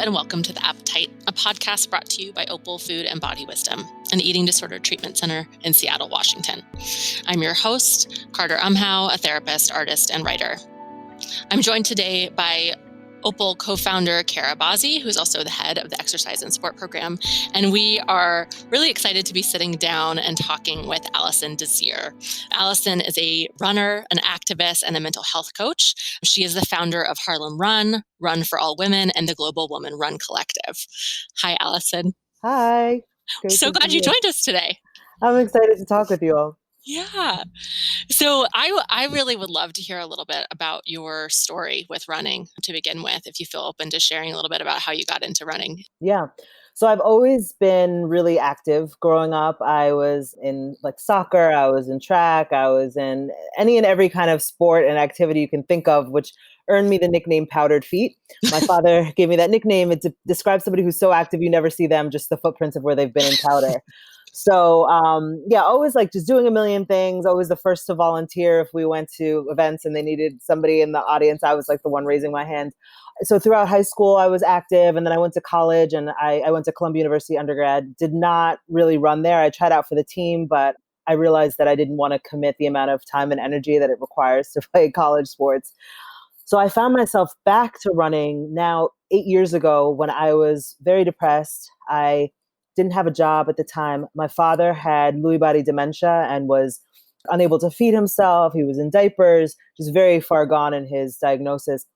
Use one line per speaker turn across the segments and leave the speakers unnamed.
and welcome to The Appetite, a podcast brought to you by Opal Food and Body Wisdom, an eating disorder treatment center in Seattle, Washington. I'm your host, Carter Umhau, a therapist, artist, and writer. I'm joined today by Opal co-founder Kara Bazzi, who's also the head of the exercise and sport program. And we are really excited to be sitting down and talking with Alison Désir. Alison is a runner, an activist, and a mental health coach. She is the founder of Harlem Run, Run for All Women, and the global Womxn Run collective. Hi, Alison.
Hi.
So glad you joined us today.
I'm excited to talk with you all.
Yeah. So I really would love to hear a little bit about your story with running to begin with, if you feel open to sharing a little bit about how you got into running.
Yeah. So I've always been really active. Growing up, I was in soccer, I was in track, I was in any and every kind of sport and activity you can think of, which earned me the nickname Powdered Feet. My father gave me that nickname. It describes somebody who's so active you never see them, just the footprints of where they've been in powder. So always just doing a million things, always the first to volunteer. If we went to events and they needed somebody in the audience, I was the one raising my hand. So throughout high school, I was active, and then I went to college, and I went to Columbia University undergrad. Did not really run there. I tried out for the team, but I realized that I didn't want to commit the amount of time and energy that it requires to play college sports. So I found myself back to running now 8 years ago when I was very depressed. I didn't have a job at the time. My father had Lewy body dementia and was unable to feed himself. He was in diapers, just very far gone in his diagnosis.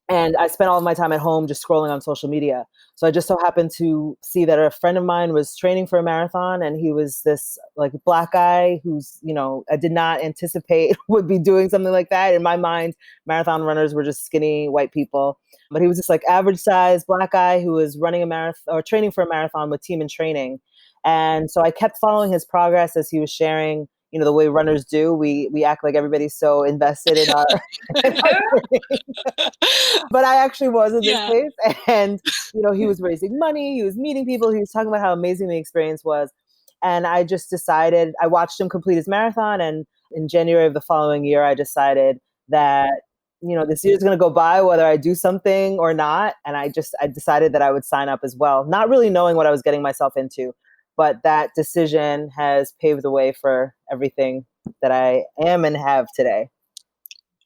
And I spent all of my time at home just scrolling on social media. So I just so happened to see that a friend of mine was training for a marathon, and he was this black guy who's, I did not anticipate would be doing something like that. In my mind, marathon runners were just skinny white people. But he was this average size black guy who was running a marathon or training for a marathon with Team in Training. And so I kept following his progress as he was sharing, the way runners do. We act like everybody's so invested in our, but I actually was in this case. And, he was raising money, he was meeting people, he was talking about how amazing the experience was. And I just decided, I watched him complete his marathon. And in January of the following year, I decided that, this year's going to go by whether I do something or not. And I decided that I would sign up as well, not really knowing what I was getting myself into. But that decision has paved the way for everything that I am and have today.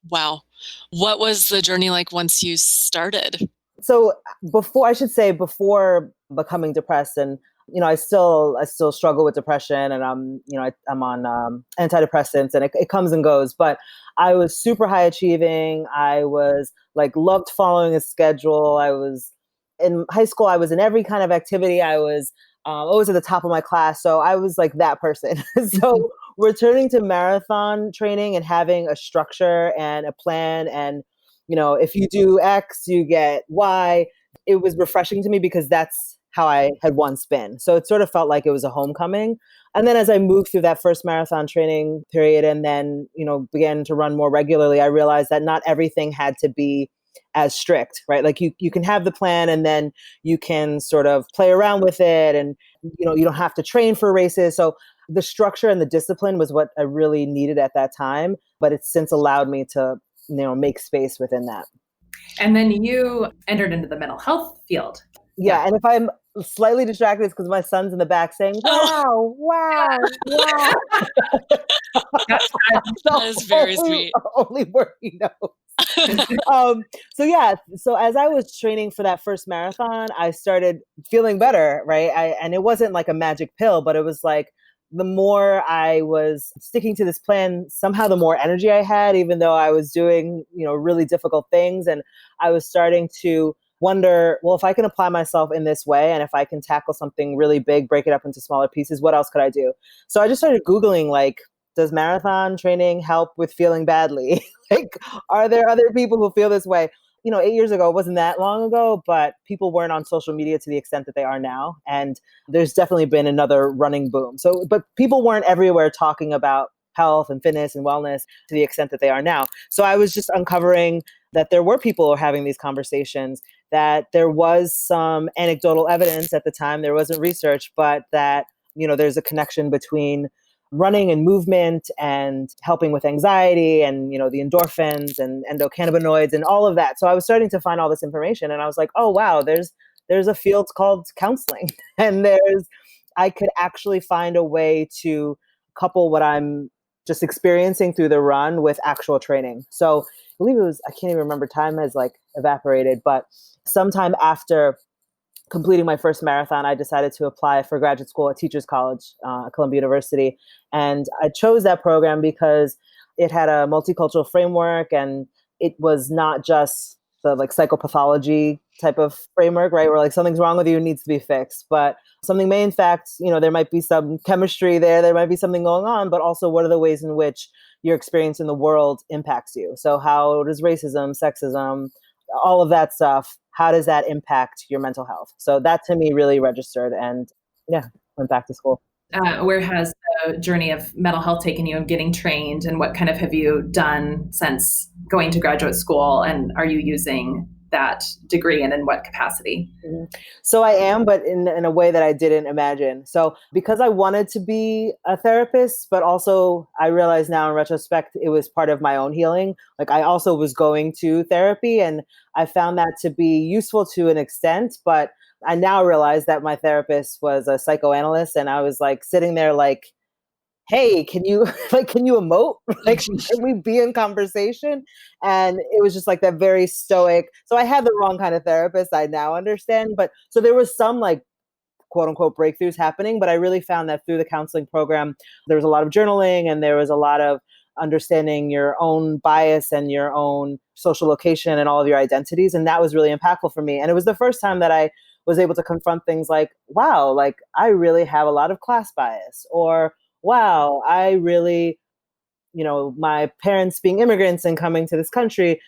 Wow. What was the journey like once you started?
So before becoming depressed, and I still struggle with depression, and I'm on antidepressants, and it comes and goes. But I was super high achieving. I was loved following a schedule. I was in high school. I was in every kind of activity. I was always at the top of my class. So I was that person. So returning to marathon training and having a structure and a plan, and if you do X, you get Y. It was refreshing to me because that's how I had once been. So it sort of felt like it was a homecoming. And then as I moved through that first marathon training period and then, began to run more regularly, I realized that not everything had to be as strict, right? You can have the plan and then you can sort of play around with it, and, you don't have to train for races. So the structure and the discipline was what I really needed at that time, but it's since allowed me to, make space within that.
And then you entered into the mental health field.
Yeah. And if I'm slightly distracted, it's because my son's in the back saying, wow, wow, wow.
That is very sweet.
Only word he knows. So as I was training for that first marathon, I started feeling better, right? And it wasn't like a magic pill, but it was the more I was sticking to this plan, somehow the more energy I had, even though I was doing, really difficult things. And I was starting to wonder, well, if I can apply myself in this way, and if I can tackle something really big, break it up into smaller pieces, what else could I do? So I just started Googling, does marathon training help with feeling badly? Are there other people who feel this way? 8 years ago, it wasn't that long ago, but people weren't on social media to the extent that they are now. And there's definitely been another running boom. But people weren't everywhere talking about health and fitness and wellness to the extent that they are now. So I was just uncovering that there were people who were having these conversations, that there was some anecdotal evidence at the time, there wasn't research, but that, there's a connection between running and movement and helping with anxiety and, the endorphins and endocannabinoids and all of that. So I was starting to find all this information and I was like, oh, wow, there's a field called counseling and I could actually find a way to couple what I'm just experiencing through the run with actual training. So I believe I can't even remember, time has like evaporated, but sometime after completing my first marathon, I decided to apply for graduate school at Teachers College, Columbia University. And I chose that program because it had a multicultural framework and it was not just the like psychopathology type of framework, right? Where like something's wrong with you and needs to be fixed. But something may, in fact, there might be some chemistry there might be something going on, but also what are the ways in which your experience in the world impacts you? So how does racism, sexism, all of that stuff, how does that impact your mental health? So that to me really registered and went back to school.
Where has the journey of mental health taken you and getting trained, and what kind of have you done since going to graduate school, and are you using that degree and in what capacity?
Mm-hmm. So I am, but in a way that I didn't imagine. So because I wanted to be a therapist, but also I realize now in retrospect, it was part of my own healing. Like I also was going to therapy and I found that to be useful to an extent, but I now realize that my therapist was a psychoanalyst and I was like sitting there like, hey, can you emote? Like, can we be in conversation? And it was just like that very stoic. So I had the wrong kind of therapist, I now understand. But so there was some like quote unquote breakthroughs happening, but I really found that through the counseling program, there was a lot of journaling and there was a lot of understanding your own bias and your own social location and all of your identities. And that was really impactful for me. And it was the first time that I was able to confront things like, wow, like I really have a lot of class bias, or wow, I really, my parents being immigrants and coming to this country,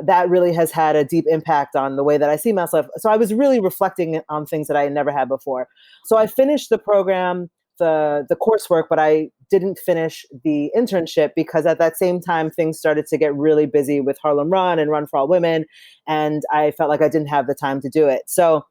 that really has had a deep impact on the way that I see myself. So I was really reflecting on things that I had never had before. So I finished the program, the coursework, but I didn't finish the internship because at that same time, things started to get really busy with Harlem Run and Run for All Women. And I felt like I didn't have the time to do it. So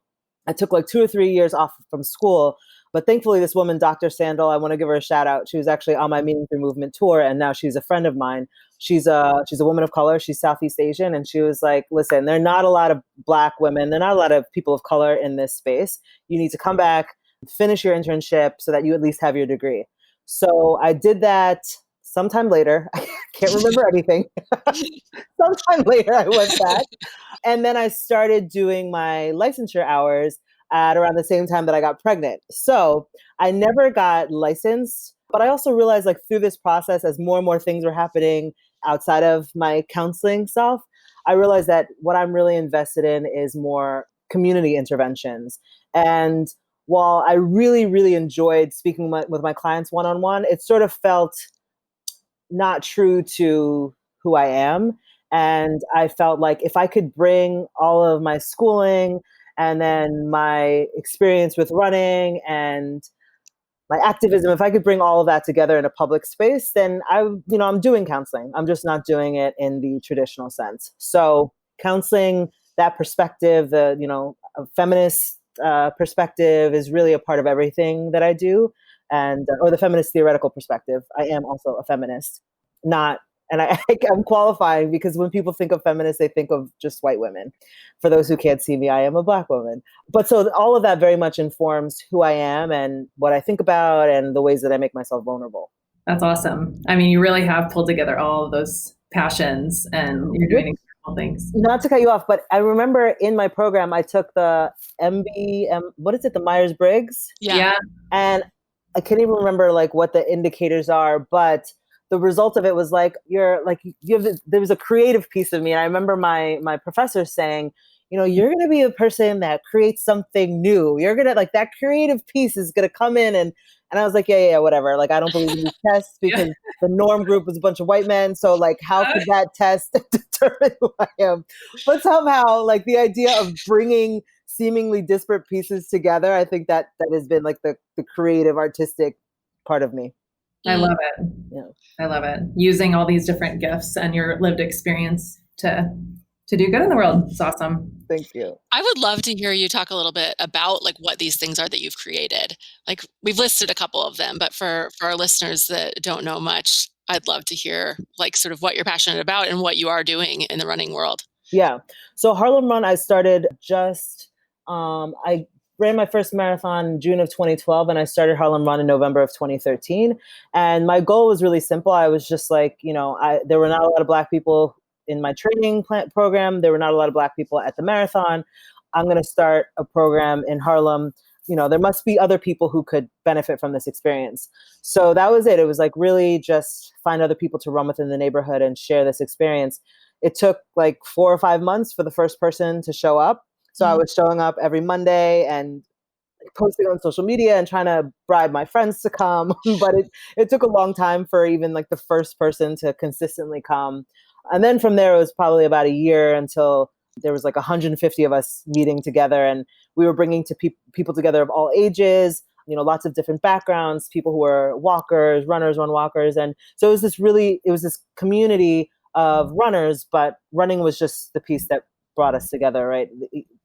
I took like 2 or 3 years off from school. But thankfully, this woman, Dr. Sandel, I want to give her a shout out. She was actually on my Meaning Through Movement tour, and now she's a friend of mine. She's a woman of color. She's Southeast Asian, and she was like, "Listen, there are not a lot of Black women. There are not a lot of people of color in this space. You need to come back, finish your internship, so that you at least have your degree." So I did that. Sometime later, I can't remember anything. Sometime later, I went back, and then I started doing my licensure hours at around the same time that I got pregnant. So I never got licensed, but I also realized like through this process, as more and more things were happening outside of my counseling self, I realized that what I'm really invested in is more community interventions. And while I really, really enjoyed speaking with my clients one-on-one, it sort of felt not true to who I am. And I felt like if I could bring all of my schooling and then my experience with running and my activism, if I could bring all of that together in a public space, then I'm doing counseling. I'm just not doing it in the traditional sense. So counseling, that perspective, a feminist perspective is really a part of everything that I do. And, or the feminist theoretical perspective. I am also a feminist, I'm qualifying because when people think of feminists, they think of just white women. For those who can't see me, I am a Black woman. But so all of that very much informs who I am and what I think about and the ways that I make myself vulnerable.
That's awesome. I mean, you really have pulled together all of those passions and you're doing incredible things.
Not to cut you off, but I remember in my program, I took the the Myers-Briggs?
Yeah.
And I can't even remember like what the indicators are, but the result of it was like, there was a creative piece of me. And I remember my professor saying, you're going to be a person that creates something new. You're going to like that creative piece is going to come in. And I was like, yeah, whatever. Like, I don't believe in these tests because the norm group was a bunch of white men. So like, how could that test determine who I am? But somehow like the idea of bringing seemingly disparate pieces together, I think that has been like the creative, artistic part of me.
I love it.
Yeah.
I love it. Using all these different gifts and your lived experience to do good in the world. It's awesome.
Thank you.
I would love to hear you talk a little bit about like what these things are that you've created. Like we've listed a couple of them, but for our listeners that don't know much, I'd love to hear like sort of what you're passionate about and what you are doing in the running world.
Yeah. So Harlem Run, I started I ran my first marathon in June of 2012, and I started Harlem Run in November of 2013. And my goal was really simple. I was just like, there were not a lot of Black people in my training program. There were not a lot of Black people at the marathon. I'm going to start a program in Harlem. There must be other people who could benefit from this experience. So that was it. It was like really just find other people to run within the neighborhood and share this experience. It took like 4 or 5 months for the first person to show up. So I was showing up every Monday and posting on social media and trying to bribe my friends to come. But it took a long time for even like the first person to consistently come. And then from there, it was probably about a year until there was like 150 of us meeting together. And we were bringing people together of all ages, lots of different backgrounds, people who were walkers, runners, run walkers. And so it was this community of runners, but running was just the piece that brought us together, right?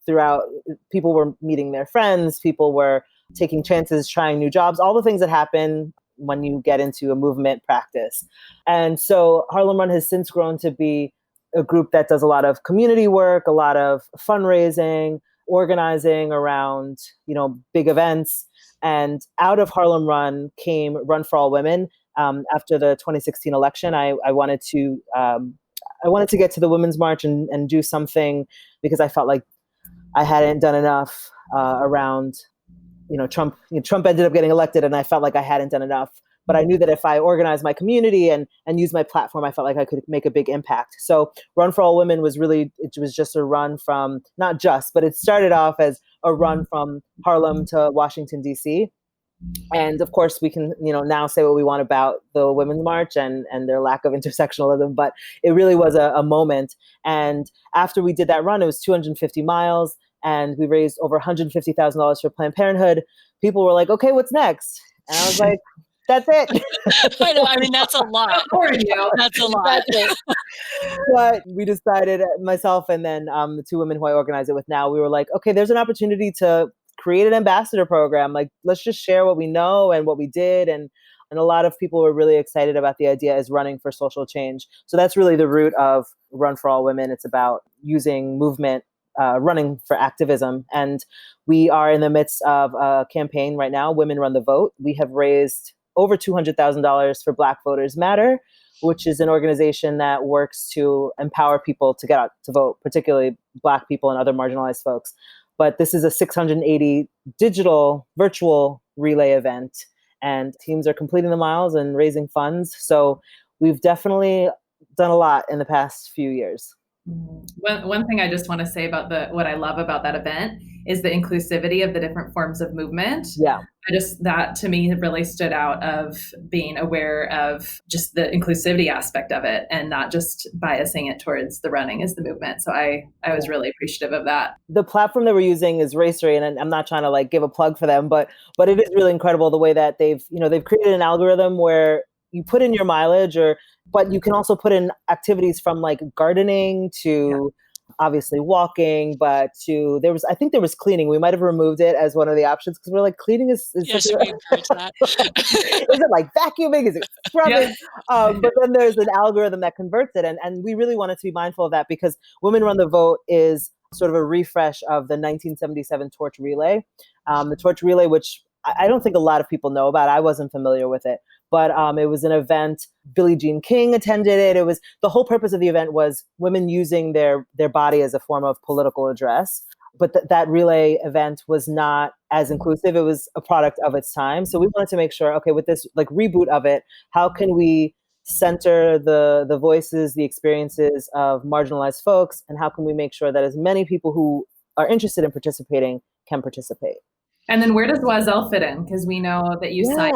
Throughout, people were meeting their friends, people were taking chances, trying new jobs, all the things that happen when you get into a movement practice. And so Harlem Run has since grown to be a group that does a lot of community work, a lot of fundraising, organizing around, big events. And out of Harlem Run came Run for All Women. After the 2016 election, I wanted to get to the Women's March and do something because I felt like I hadn't done enough around, Trump. Trump ended up getting elected, and I felt like I hadn't done enough. But I knew that if I organized my community and use my platform, I felt like I could make a big impact. So Run for All Women was just a run from, not just, but it started off as a run from Harlem to Washington, D.C. And of course, we can, now say what we want about the Women's March and their lack of intersectionalism, but it really was a moment. And after we did that run, it was 250 miles, and we raised over $150,000 for Planned Parenthood. People were like, "Okay, what's next?" And I was like, "That's it."
I know. I mean, that's a lot. That's a lot.
That's it. But we decided, myself and then the two women who I organize it with now, we were like, okay, there's an opportunity to create an ambassador program. Like, let's just share what we know and what we did. And a lot of people were really excited about the idea as running for social change. So that's really the root of Run for All Women. It's about using movement, running for activism. And we are in the midst of a campaign right now, Womxn Run the Vote. We have raised over $200,000 for Black Voters Matter, which is an organization that works to empower people to get out to vote, particularly Black people and other marginalized folks. But this is a 680 digital virtual relay event, and teams are completing the miles and raising funds. So we've definitely done a lot in the past few years.
One thing I just want to say about what I love about that event is the inclusivity of the different forms of movement.
Yeah.
That to me really stood out of being aware of just the inclusivity aspect of it and not just biasing it towards the running as the movement. So I was really appreciative of that.
The platform that we're using is Racery, and I'm not trying to like give a plug for them, but it is really incredible the way that they've created an algorithm where you put in your mileage, but you can also put in activities from like gardening to obviously walking, but I think there was cleaning. We might have removed it as one of the options because we're like, cleaning is
should we encourage that?
Is it like vacuuming? Is it scrubbing? But then there's an algorithm that converts it. And we really wanted to be mindful of that because Womxn Run the Vote is sort of a refresh of the 1977 Torch Relay. The Torch Relay, which I don't think a lot of people know about. I wasn't familiar with it. But it was an event. Billie Jean King attended it. It was the whole purpose of the event was women using their body as a form of political address. But that relay event was not as inclusive. It was a product of its time. So we wanted to make sure, okay, with this like reboot of it, how can we center the voices, the experiences of marginalized folks, and how can we make sure that as many people who are interested in participating can participate?
And then where does Womxn fit in? Because we know that you signed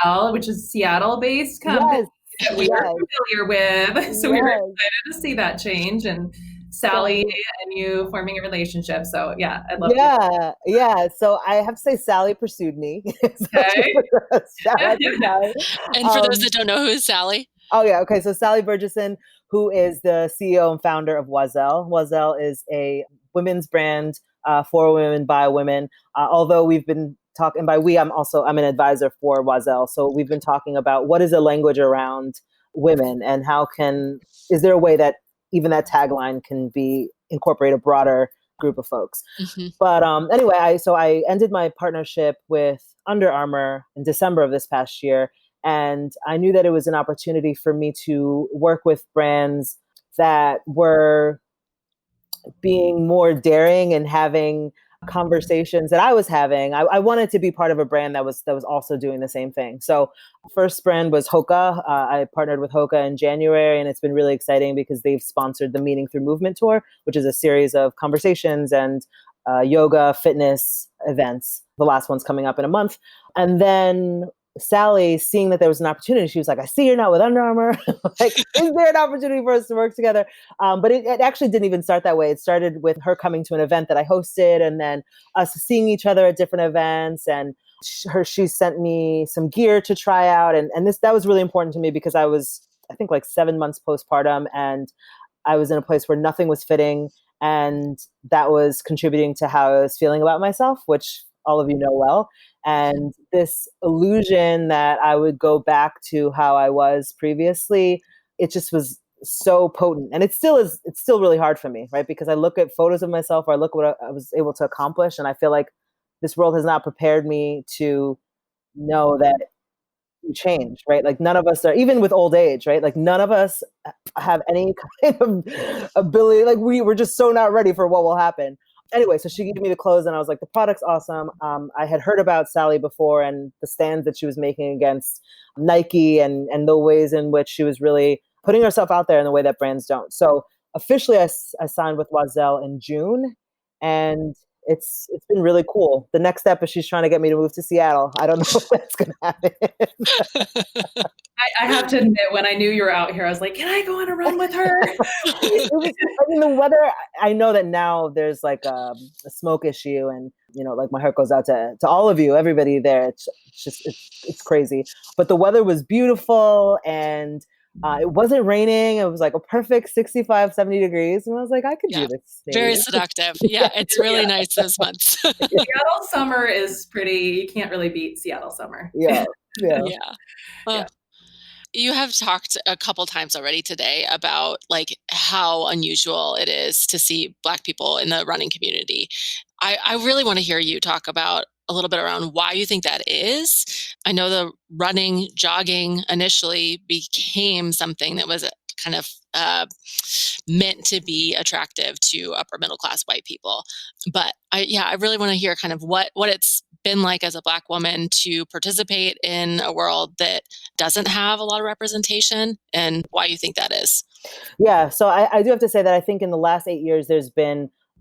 Womxn, which is Seattle-based company that we are familiar with. So we were excited to see that change and Sally and you forming a relationship. So yeah, I'd love to.
Yeah. So I have to say Sally pursued me.
Okay.
And for those that don't know, who is Sally?
Oh yeah. Okay. So Sally Burgesson, who is the CEO and founder of Womxn. Womxn is a women's brand for women, by women. Although we've been talking, by we, I'm an advisor for Womxn. So we've been talking about what is a language around women, and is there a way that even that tagline can be incorporate a broader group of folks. Mm-hmm. But anyway, I ended my partnership with Under Armour in December of this past year. And I knew that it was an opportunity for me to work with brands that were being more daring and having conversations that I was having. I wanted to be part of a brand that was also doing the same thing. So first brand was Hoka. I partnered with Hoka in January, and it's been really exciting because they've sponsored the Meaning Through Movement Tour, which is a series of conversations and yoga, fitness events. The last one's coming up in a month. And then Sally, seeing that there was an opportunity, she was like, I see you're not with Under Armour. Like, is there an opportunity for us to work together? But it actually didn't even start that way. It started with her coming to an event that I hosted, and then us seeing each other at different events. And she sent me some gear to try out. And that was really important to me because I was, I think, like 7 months postpartum, and I was in a place where nothing was fitting. And that was contributing to how I was feeling about myself, which all of you know well. And this illusion that I would go back to how I was previously, it just was so potent. And it still is, it's still really hard for me, right? Because I look at photos of myself, or I look at what I was able to accomplish, and I feel like this world has not prepared me to know that you change, right? Like none of us are, even with old age, right? Like none of us have any kind of ability. Like we're just so not ready for what will happen. Anyway, so she gave me the clothes, and I was like, the product's awesome. I had heard about Sally before and the stands that she was making against Nike and the ways in which she was really putting herself out there in the way that brands don't. So officially I signed with Womxn in June, and it's been really cool. The next step is she's trying to get me to move to Seattle. I don't know if that's going to happen.
I have to admit, when I knew you were out here, I was like, can I go on a run with her?
The weather, I know that now there's like a smoke issue, and, like my heart goes out to all of you, everybody there. It's crazy. But the weather was beautiful, and it wasn't raining. It was like a perfect 65, 70 degrees. And I was like, I could do this. Maybe.
Very seductive. Yeah, it's really nice those months.
Seattle summer is pretty, you can't really beat Seattle summer.
Yeah.
You have talked a couple times already today about like how unusual it is to see Black people in the running community. I really want to hear you talk about a little bit around why you think that is. I know the running, jogging initially became something that was kind of meant to be attractive to upper middle class white people. But I really want to hear kind of what it's been like as a Black woman to participate in a world that doesn't have a lot of representation, and why you think that is.
Yeah, so I do have to say that I think in the last 8 years,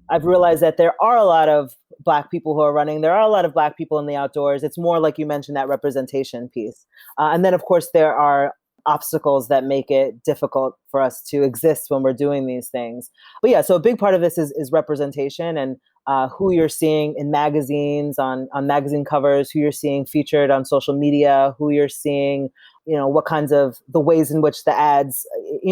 I've realized that there are a lot of Black people who are running. There are a lot of Black people in the outdoors. It's more like you mentioned, that representation piece. And then, of course, there are obstacles that make it difficult for us to exist when we're doing these things. But yeah, so a big part of this is representation, and who you're seeing in magazines, on magazine covers, who you're seeing featured on social media, who you're seeing, what kinds of the ways in which the ads,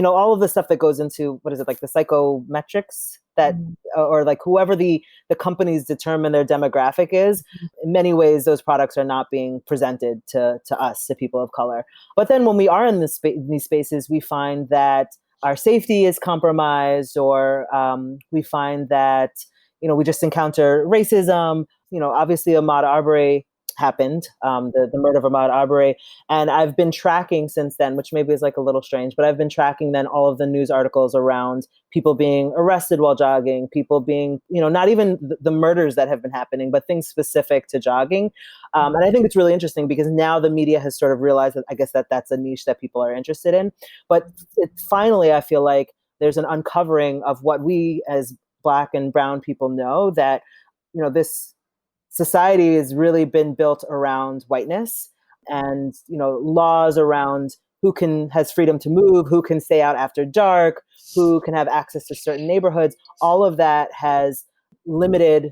all of the stuff that goes into, what is it, like the psychometrics that, or like whoever the companies determine their demographic is. In many ways, those products are not being presented to us, to people of color. But then when we are in these spaces, we find that our safety is compromised, or we find that, we just encounter racism. Obviously Ahmaud Arbery happened, the murder of Ahmaud Arbery. And I've been tracking since then, which maybe is like a little strange, but I've been tracking then all of the news articles around people being arrested while jogging, people being, not even the murders that have been happening, but things specific to jogging. And I think it's really interesting because now the media has sort of realized that, I guess, that's a niche that people are interested in. But finally, I feel like there's an uncovering of what we as Black and brown people know, that, this society has really been built around whiteness, and, laws around who has freedom to move, who can stay out after dark, who can have access to certain neighborhoods. All of that has limited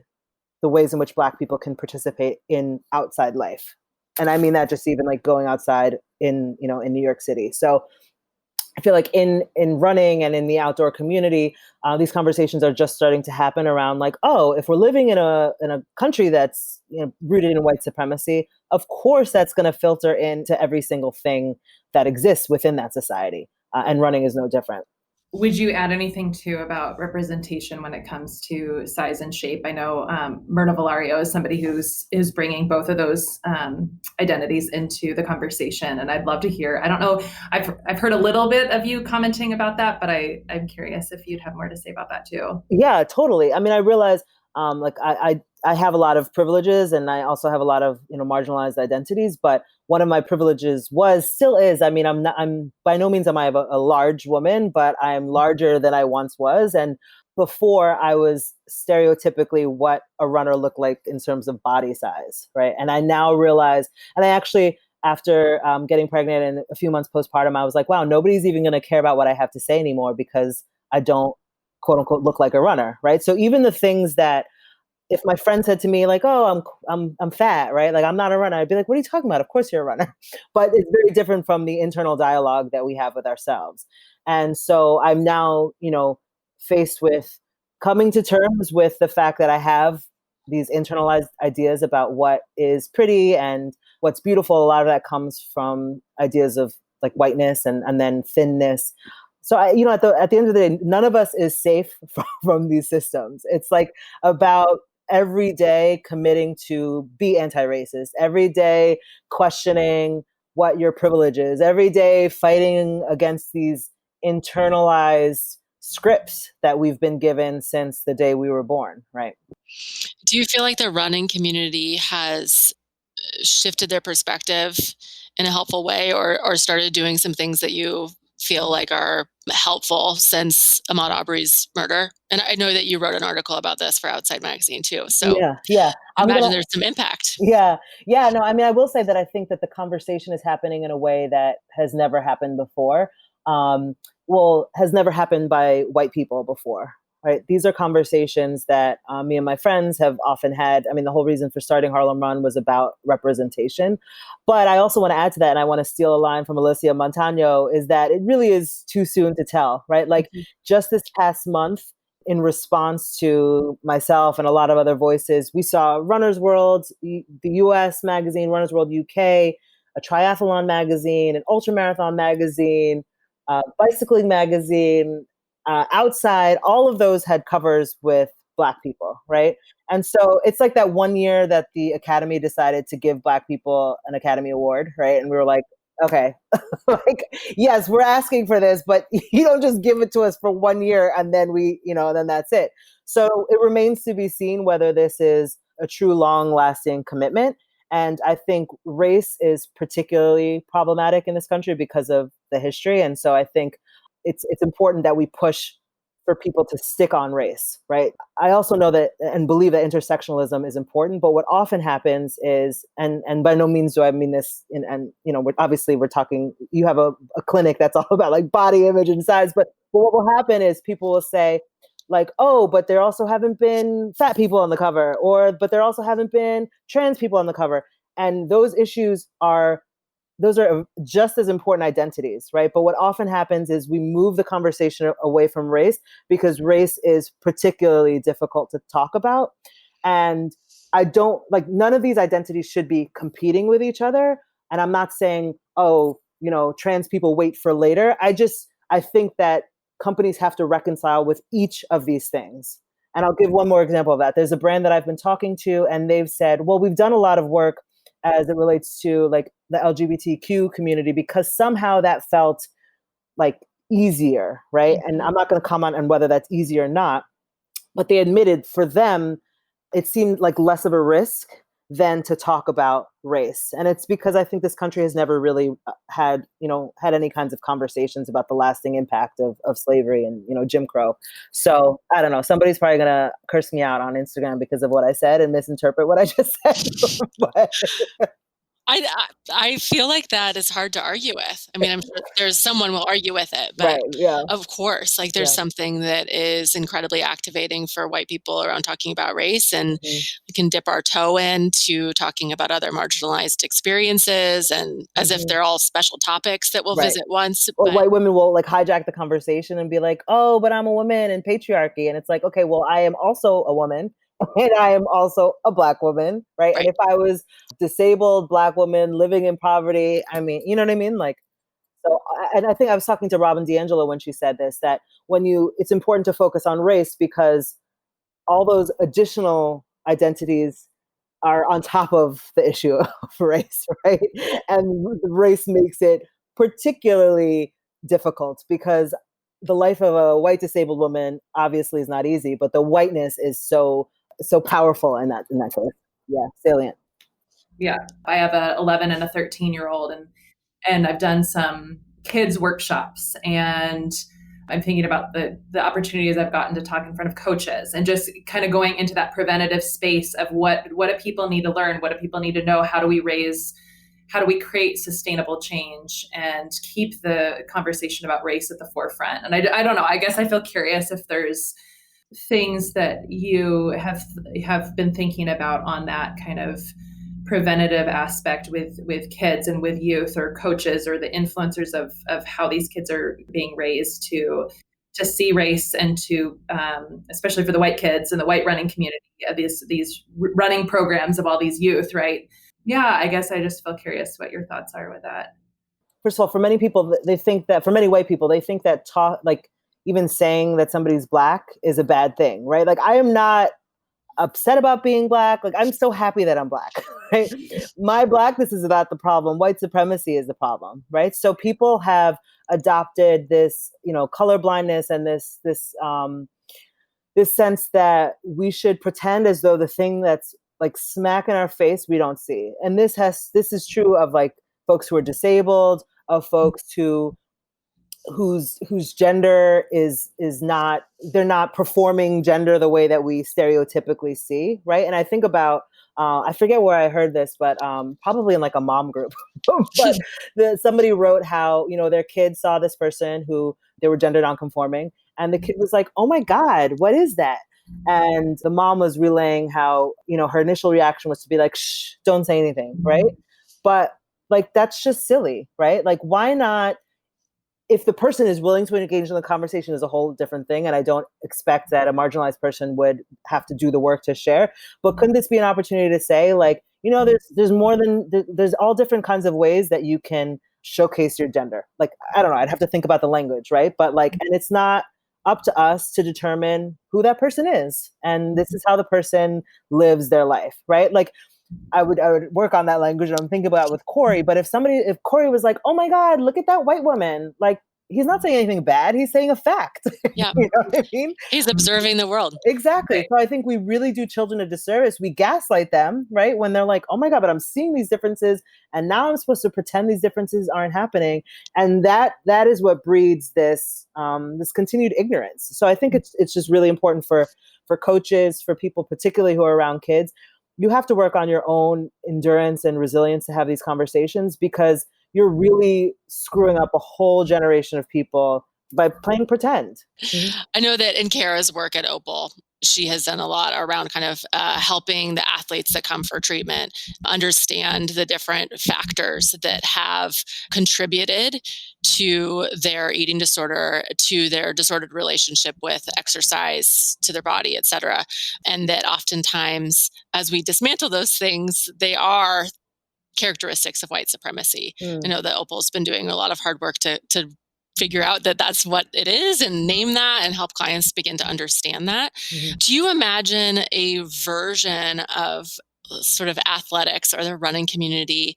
the ways in which Black people can participate in outside life. And I mean that just even like going outside in New York City. So I feel like in running and in the outdoor community, these conversations are just starting to happen around like, oh, if we're living in a country that's rooted in white supremacy, of course that's going to filter into every single thing that exists within that society, and running is no different.
Would you add anything too about representation when it comes to size and shape? I know Myrna Valario is somebody who's bringing both of those identities into the conversation, and I'd love to hear. I don't know, I've heard a little bit of you commenting about that, but I'm curious if you'd have more to say about that too.
Yeah, totally. I mean, I realize like I have a lot of privileges, and I also have a lot of marginalized identities, but one of my privileges still is, I mean, I'm by no means am I a large woman, but I'm larger than I once was. And before, I was stereotypically what a runner looked like in terms of body size, right? And I now realize, and I actually, after getting pregnant and a few months postpartum, I was like, wow, nobody's even going to care about what I have to say anymore because I don't, quote unquote, look like a runner, right? So even the things that, if my friend said to me like, oh, I'm fat, right? Like I'm not a runner, I'd be like, what are you talking about? Of course you're a runner. But it's very different from the internal dialogue that we have with ourselves. And so I'm now, faced with coming to terms with the fact that I have these internalized ideas about what is pretty and what's beautiful. A lot of that comes from ideas of like whiteness and then thinness. So at the end of the day, none of us is safe from these systems. It's like about every day committing to be anti-racist, every day questioning what your privilege is, every day fighting against these internalized scripts that we've been given since the day we were born, right?
Do you feel like the running community has shifted their perspective in a helpful way, or started doing some things that you feel like are helpful since Ahmaud Arbery's murder? And I know that you wrote an article about this for Outside Magazine too. So
yeah.
I imagine there's some impact.
Yeah. No, I mean, I will say that I think that the conversation is happening in a way that has never happened before. Has never happened by white people before, right? These are conversations that me and my friends have often had. I mean, the whole reason for starting Harlem Run was about representation. But I also want to add to that, and I want to steal a line from Alicia Montano, is that it really is too soon to tell, right? Like just this past month, in response to myself and a lot of other voices, we saw Runner's World, the US magazine, Runner's World UK, a triathlon magazine, an ultramarathon magazine, bicycling magazine, Outside, all of those had covers with Black people, right? And so it's like that one year that the Academy decided to give Black people an Academy Award, right? And we were like, okay, like, yes, we're asking for this, but you don't just give it to us for 1 year and then then that's it. So it remains to be seen whether this is a true long-lasting commitment. And I think race is particularly problematic in this country because of the history. And so I think it's important that we push for people to stick on race, right? I also know that and believe that intersectionalism is important, but what often happens is, and by no means do I mean this, we're talking, you have a clinic that's all about like body image and size, but what will happen is people will say like, oh, but there also haven't been fat people on the cover, but there also haven't been trans people on the cover. And those are just as important identities, right? But what often happens is we move the conversation away from race because race is particularly difficult to talk about. And none of these identities should be competing with each other. And I'm not saying, trans people wait for later. I think that companies have to reconcile with each of these things. And I'll give one more example of that. There's a brand that I've been talking to, and they've said, well, we've done a lot of work as it relates to like the LGBTQ community because somehow that felt like easier, right? Mm-hmm. And I'm not going to comment on whether that's easy or not, but they admitted for them, it seemed like less of a risk than to talk about race. And it's because I think this country has never really had any kinds of conversations about the lasting impact of slavery and, Jim Crow. So I don't know, somebody's probably going to curse me out on Instagram because of what I said and misinterpret what I just said. But
I feel like that is hard to argue with. I mean, I'm sure there's someone will argue with it, but
right, yeah.
of course, like there's something that is incredibly activating for white people around talking about race, and we can dip our toe into talking about other marginalized experiences, and as if they're all special topics that we'll visit once.
Or white women will like hijack the conversation and be like, oh, but I'm a woman and patriarchy. And it's like, okay, well, I am also a woman. And I am also a Black woman, right? And if I was disabled Black woman living in poverty, I mean, you know what I mean? Like, so, and I think I was talking to Robin DiAngelo when she said this, that it's important to focus on race because all those additional identities are on top of the issue of race, right? And race makes it particularly difficult because the life of a white disabled woman obviously is not easy, but the whiteness is so powerful in that case. Yeah, salient.
Yeah, I have a 11 and a 13-year-old, and I've done some kids workshops, and I'm thinking about the opportunities I've gotten to talk in front of coaches and just kind of going into that preventative space of what do people need to learn? What do people need to know? How do we create sustainable change and keep the conversation about race at the forefront? And I don't know, I guess I feel curious if there's things that you have been thinking about on that kind of preventative aspect with kids and with youth or coaches or the influencers of how these kids are being raised to see race and to especially for the white kids and the white running community, these running programs of all these youth, right? Yeah, I guess I just feel curious what your thoughts are with that.
First of all, for many people, they think that, for many white people, they think that like even saying that somebody's Black is a bad thing, right? Like I am not upset about being Black. Like I'm so happy that I'm Black, right? My Blackness is not the problem. White supremacy is the problem, right? So people have adopted this, color blindness and this sense that we should pretend as though the thing that's like smack in our face we don't see. And this is true of like folks who are disabled, of folks whose gender is not, they're not performing gender the way that we stereotypically see, right? And I think about I forget where I heard this, but probably in like a mom group. But somebody wrote how their kid saw this person who they were gender nonconforming, and the kid was like, "Oh my God, what is that?" And the mom was relaying how her initial reaction was to be like, "Shh, don't say anything," right? But like that's just silly, right? Like why not? If the person is willing to engage in the conversation is a whole different thing. And I don't expect that a marginalized person would have to do the work to share. But couldn't this be an opportunity to say like, there's more than, there's all different kinds of ways that you can showcase your gender. Like, I don't know, I'd have to think about the language, right? But like, and it's not up to us to determine who that person is. And this is how the person lives their life, right? Like, I would work on that language and I'm thinking about with Corey. But if Corey was like, "Oh my God, look at that white woman," like he's not saying anything bad. He's saying a fact.
Yeah.
You know what I mean?
He's observing the world.
Exactly. Right. So I think we really do children a disservice. We gaslight them, right? When they're like, "Oh my God, but I'm seeing these differences and now I'm supposed to pretend these differences aren't happening." And that is what breeds this continued ignorance. So I think it's just really important for coaches, for people particularly who are around kids. You have to work on your own endurance and resilience to have these conversations because you're really screwing up a whole generation of people by playing pretend. Mm-hmm.
I know that in Kara's work at Opal, she has done a lot around kind of helping the athletes that come for treatment understand the different factors that have contributed to their eating disorder, to their disordered relationship with exercise, to their body, et cetera. And that oftentimes, as we dismantle those things, they are characteristics of white supremacy. I know that Opal's been doing a lot of hard work to figure out that that's what it is and name that and help clients begin to understand that. Mm-hmm. Do you imagine a version of sort of athletics or the running community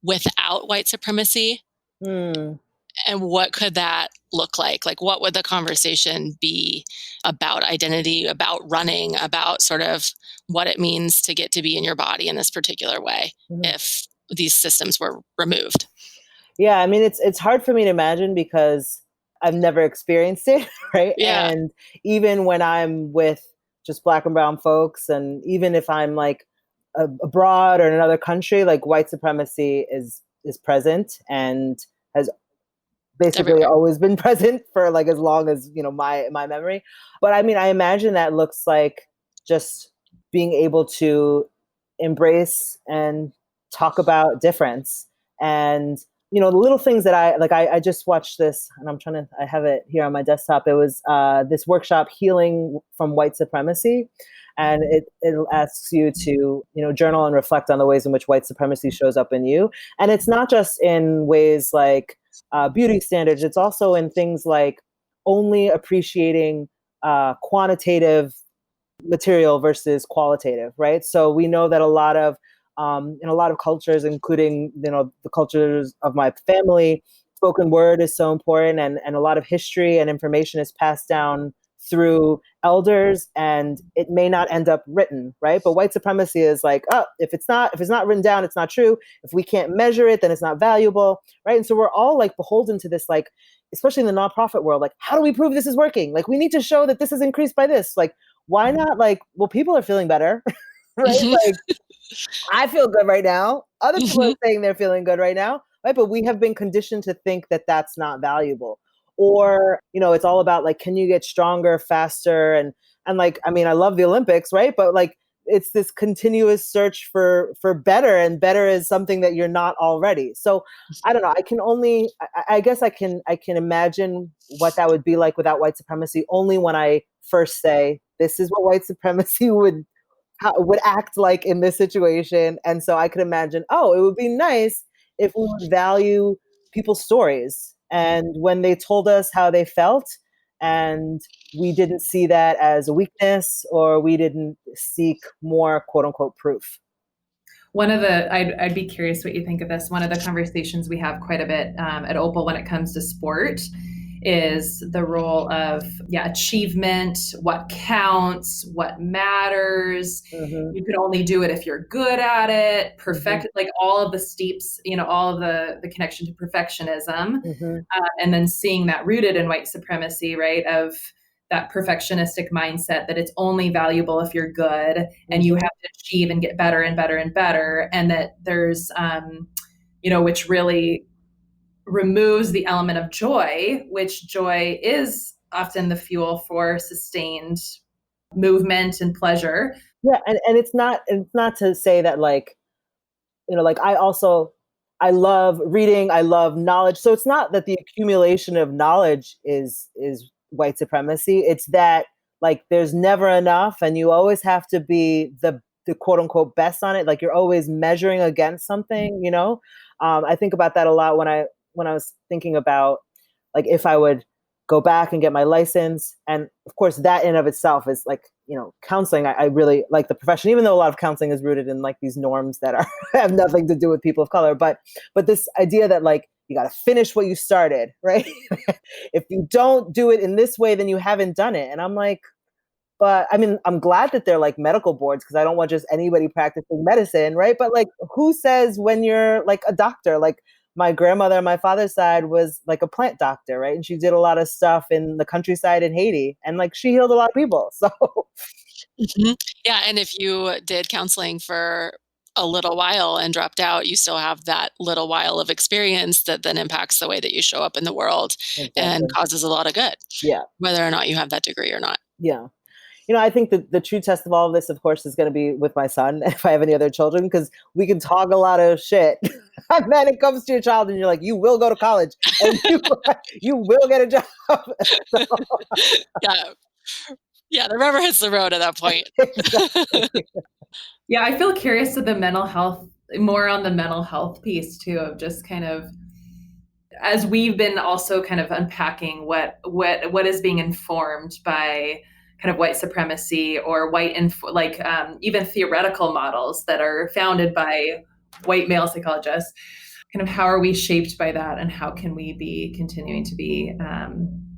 without white supremacy? And what could that look like? Like, what would the conversation be about identity, about running, about sort of what it means to get to be in your body in this particular way if these systems were removed?
Yeah, I mean, it's hard for me to imagine because I've never experienced it, right?
Yeah.
And even when I'm with just Black and brown folks, and even if I'm like abroad or in another country, like white supremacy is present and has basically always been present for like as long as, you know, my memory. But I mean, I imagine that looks like just being able to embrace and talk about difference. And, you know, the little things that I just watched this, and I have it here on my desktop. It was this workshop, Healing from White Supremacy. And it asks you to, you know, journal and reflect on the ways in which white supremacy shows up in you. And it's not just in ways like beauty standards. It's also in things like only appreciating quantitative material versus qualitative, right? So we know that in a lot of cultures, including, you know, the cultures of my family, spoken word is so important, and a lot of history and information is passed down through elders, and it may not end up written, right? But white supremacy is like, oh, if it's not written down, it's not true. If we can't measure it, then it's not valuable, right? And so we're all like beholden to this, like, especially in the nonprofit world, like, how do we prove this is working? Like, we need to show that this is increased by this. Like, why not? Like, well, people are feeling better, right? Like, I feel good right now. Other people are saying they're feeling good right now, right? But we have been conditioned to think that that's not valuable. Or, you know, it's all about like, can you get stronger, faster? And like, I mean, I love the Olympics, right? But like, it's this continuous search for better, and better is something that you're not already. So I don't know. I guess I can imagine what that would be like without white supremacy only when I first say, this is what white supremacy would act like in this situation. And so I could imagine, oh, it would be nice if we would value people's stories, and when they told us how they felt, and we didn't see that as a weakness, or we didn't seek more quote unquote proof.
I'd be curious what you think of this. One of the conversations we have quite a bit at Opal when it comes to sport is the role of achievement, what counts, what matters.
Mm-hmm.
You can only do it if you're good at it. Perfect, like all of the steeps, you know, all of the connection to perfectionism, and then seeing that rooted in white supremacy, right? Of that perfectionistic mindset that it's only valuable if you're good, and you have to achieve and get better and better and better, and that there's, you know, which really removes the element of joy, which joy is often the fuel for sustained movement and pleasure.
Yeah, and it's not to say that, like, you know, like I love reading, I love knowledge. So it's not that the accumulation of knowledge is white supremacy. It's that, like, there's never enough, and you always have to be the quote unquote best on it. Like, you're always measuring against something, you know? I think about that a lot when I was thinking about, like, if I would go back and get my license. And of course, that in of itself is like, you know, counseling. I really like the profession, even though a lot of counseling is rooted in like these norms that are have nothing to do with people of color. But this idea that, like, you got to finish what you started, right? If you don't do it in this way, then you haven't done it. And I'm like, but I mean, I'm glad that they're like medical boards, because I don't want just anybody practicing medicine, right? But like, who says when you're like a doctor? Like, my grandmother on my father's side was like a plant doctor, right? And she did a lot of stuff in the countryside in Haiti, and like, she healed a lot of people. So
yeah, and if you did counseling for a little while and dropped out, you still have that little while of experience that then impacts the way that you show up in the world. Exactly. And causes a lot of good.
Yeah.
Whether or not you have that degree or not.
Yeah. You know, I think the true test of all of this, of course, is going to be with my son, if I have any other children, because we can talk a lot of shit. And then it comes to your child and you're like, you will go to college and you will get a job. So.
Yeah, the rubber hits the road at that point.
Exactly.
Yeah, I feel curious to the mental health, more on the mental health piece too, of just kind of, as we've been also kind of unpacking what is being informed by kind of white supremacy or even theoretical models that are founded by white male psychologists. Kind of how are we shaped by that, and how can we be continuing to be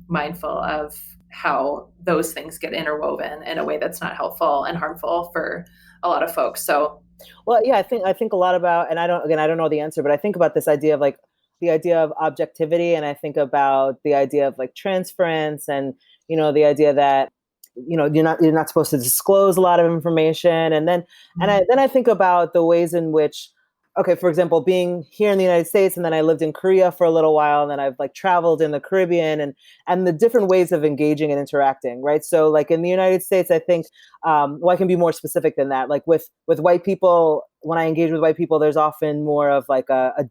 mindful of how those things get interwoven in a way that's not helpful and harmful for a lot of folks. So,
well, yeah, I think a lot about, and I don't know the answer, but I think about this idea of like the idea of objectivity, and I think about the idea of like transference, and, you know, the idea that you're not supposed to disclose a lot of information. And then, I think about the ways in which, okay, for example, being here in the United States, and then I lived in Korea for a little while, and then I've like traveled in the Caribbean, and the different ways of engaging and interacting, right? So like in the United States, I think, I can be more specific than that. Like with white people, when I engage with white people, there's often more of like a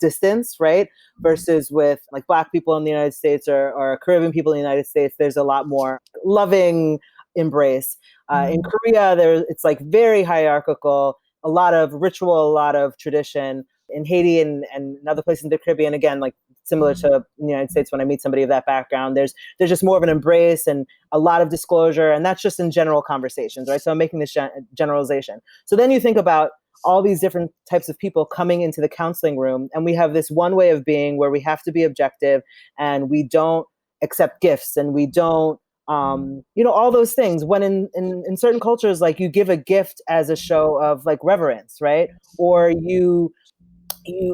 distance, right? Versus with like Black people in the United States or Caribbean people in the United States, there's a lot more loving embrace. In Korea, it's like very hierarchical, a lot of ritual, a lot of tradition. In Haiti and other places in the Caribbean, again, like similar to the United States, when I meet somebody of that background, there's just more of an embrace and a lot of disclosure. And that's just in general conversations, right? So I'm making this generalization. So then you think about all these different types of people coming into the counseling room, and we have this one way of being where we have to be objective, and we don't accept gifts, and we don't, all those things, when in certain cultures, like you give a gift as a show of like reverence, right? Or you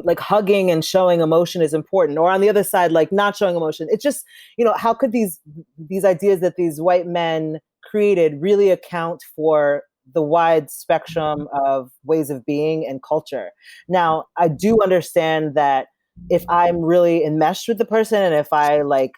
like hugging and showing emotion is important, or on the other side, like not showing emotion. It's just, how could these ideas that these white men created really account for the wide spectrum of ways of being and culture? Now, I do understand that if I'm really enmeshed with the person, and if I like,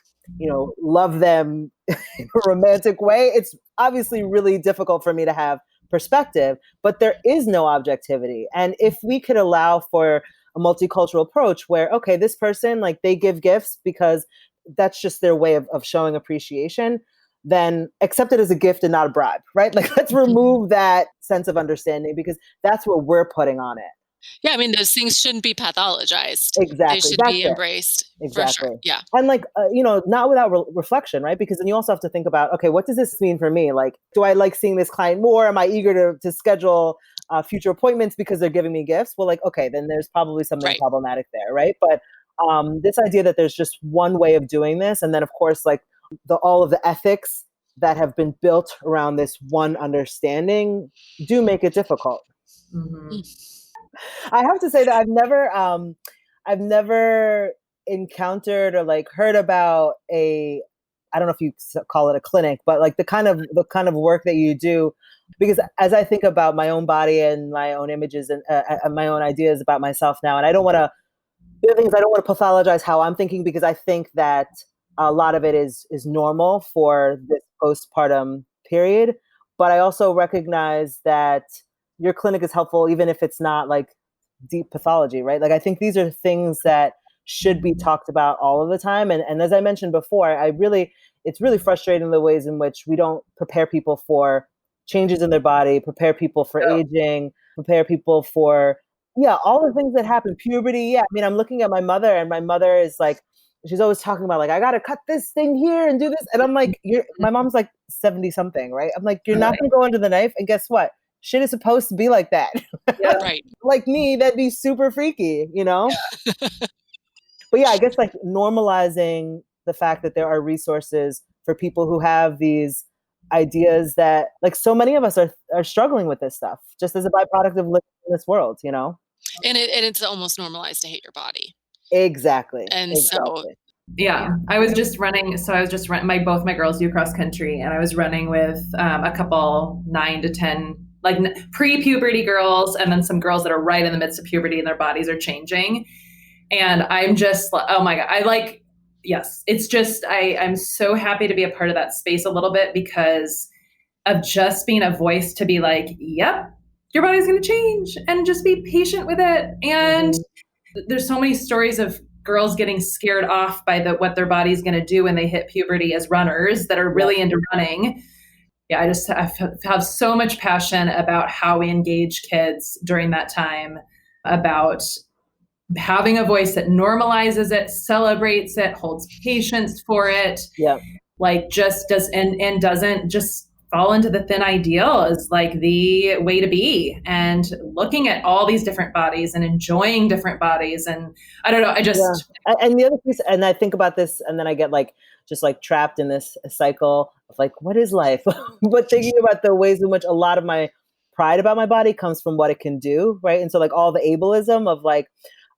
love them in a romantic way, it's obviously really difficult for me to have perspective, but there is no objectivity. And if we could allow for a multicultural approach where, okay, this person, like they give gifts because that's just their way of showing appreciation, then accept it as a gift and not a bribe, right? Like let's remove that sense of understanding, because that's what we're putting on it.
Yeah, I mean, those things shouldn't be pathologized.
Exactly.
They should be embraced.
Exactly.
For sure. Yeah.
And like, not without reflection, right? Because then you also have to think about, okay, what does this mean for me? Like, do I like seeing this client more? Am I eager to schedule future appointments because they're giving me gifts? Well, like, okay, then there's probably something problematic there, right? But this idea that there's just one way of doing this, and then of course, like all of the ethics that have been built around this one understanding do make it difficult.
Mm-hmm.
I have to say that I've never encountered or like heard about I don't know if you call it a clinic, but like the kind of work that you do, because as I think about my own body and my own images and my own ideas about myself now, and I don't want to pathologize how I'm thinking, because I think that a lot of it is normal for this postpartum period, but I also recognize that your clinic is helpful even if it's not like deep pathology, right? Like I think these are things that should be talked about all of the time. And as I mentioned before, it's really frustrating the ways in which we don't prepare people for changes in their body, prepare people for aging, prepare people for, all the things that happen, puberty. Yeah. I mean, I'm looking at my mother, and my mother is like, she's always talking about like, I got to cut this thing here and do this. And I'm like, my mom's like 70 something, right? I'm like, you're not going to go under the knife. And guess what? Shit is supposed to be like that.
Yeah. Right.
Like me, that'd be super freaky, Yeah. But yeah, I guess like normalizing the fact that there are resources for people who have these ideas that, like, so many of us are struggling with this stuff just as a byproduct of living in this world,
And it's almost normalized to hate your body.
Exactly.
And so
yeah, I was just running. So I was just running. Both my girls do cross country, and I was running with a couple 9 to 10 like pre-puberty girls, and then some girls that are right in the midst of puberty and their bodies are changing. And I'm just like, oh my God, yes, it's just, I'm so happy to be a part of that space a little bit, because of just being a voice to be like, yep, your body's going to change, and just be patient with it. And there's so many stories of girls getting scared off by what their body's going to do when they hit puberty as runners that are really into running. Yeah, I have so much passion about how we engage kids during that time, about having a voice that normalizes it, celebrates it, holds patience for it.
Yeah.
Like just does and doesn't just fall into the thin ideal is like the way to be, and looking at all these different bodies and enjoying different bodies. And I don't know,
and the other piece, and I think about this, and then I get like just like trapped in this cycle of like, what is life? But thinking about the ways in which a lot of my pride about my body comes from what it can do, right? And so like all the ableism of like,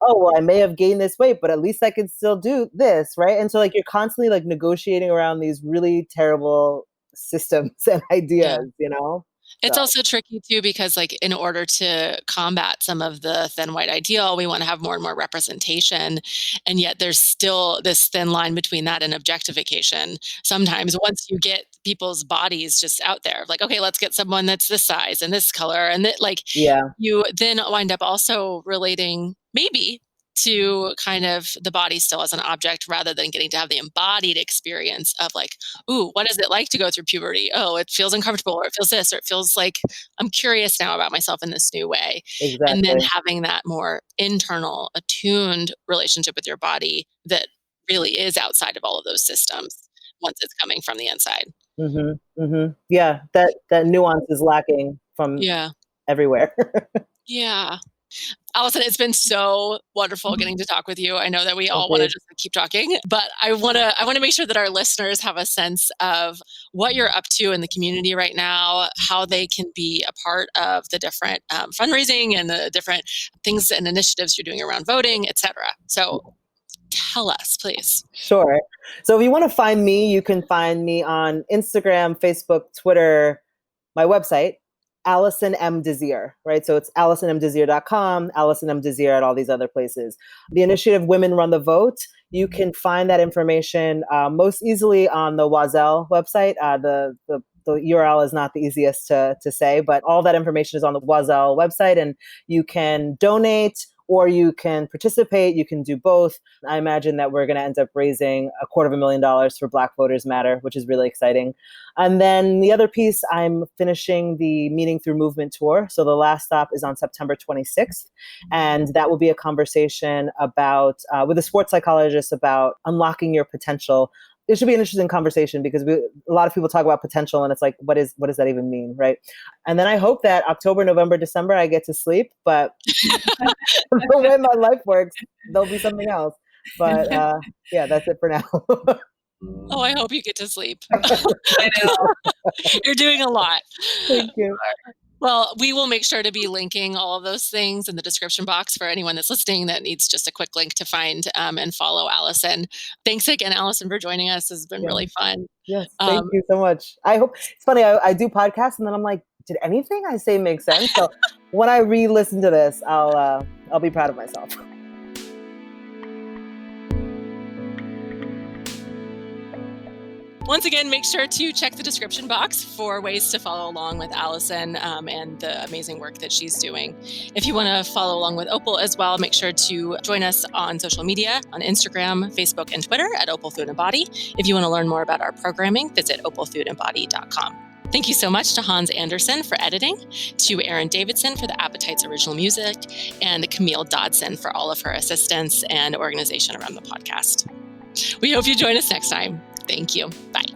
oh, well, I may have gained this weight, but at least I can still do this, right? And so like you're constantly like negotiating around these really terrible systems and ideas, you know?
It's also tricky too, because like in order to combat some of the thin white ideal, we want to have more and more representation. And yet there's still this thin line between that and objectification. Sometimes once you get people's bodies just out there, like, okay, let's get someone that's this size and this color. And that like, you then wind up also relating maybe to kind of the body still as an object rather than getting to have the embodied experience of like, ooh, what is it like to go through puberty? Oh, it feels uncomfortable, or it feels this, or it feels like I'm curious now about myself in this new way.
Exactly.
And then having that more internal, attuned relationship with your body that really is outside of all of those systems once it's coming from the inside.
Mm-hmm, mm-hmm. Yeah, that nuance is lacking from everywhere.
Yeah. Alison, it's been so wonderful getting to talk with you. I know that we all want to just keep talking, but I want to make sure that our listeners have a sense of what you're up to in the community right now, how they can be a part of the different fundraising and the different things and initiatives you're doing around voting, et cetera. So tell us, please.
Sure. So if you want to find me, you can find me on Instagram, Facebook, Twitter, my website, Alison M. Désir, right? So it's AlisonMDésir.com, Alison M. Désir at all these other places. The initiative Womxn Run the Vote, you can find that information most easily on the Womxn website. The URL is not the easiest to say, but all that information is on the Womxn website, and you can donate or you can participate. You can do both. I imagine that we're going to end up raising $250,000 for Black Voters Matter, which is really exciting. And then the other piece, I'm finishing the Meaning Through Movement tour. So the last stop is on September 26th. And that will be a conversation about, with a sports psychologist, about unlocking your potential. It should be an interesting conversation because a lot of people talk about potential and it's like, what does that even mean, right? And then I hope that October, November, December, I get to sleep, but the way my life works, there'll be something else. But that's it for now.
Oh, I hope you get to sleep. I know. You're doing a lot.
Thank you.
Well, we will make sure to be linking all of those things in the description box for anyone that's listening that needs just a quick link to find and follow Alison. Thanks again, Alison, for joining us. It's been really fun.
Yes, thank you so much. I hope it's funny. I do podcasts and then I'm like, did anything I say make sense? So when I re-listen to this, I'll be proud of myself.
Once again, make sure to check the description box for ways to follow along with Alison and the amazing work that she's doing. If you want to follow along with Opal as well, make sure to join us on social media, on Instagram, Facebook, and Twitter at Opal Food and Body. If you want to learn more about our programming, visit opalfoodandbody.com. Thank you so much to Hans Anderson for editing, to Aaron Davidson for the Appetites original music, and Camille Dodson for all of her assistance and organization around the podcast. We hope you join us next time. Thank you. Bye.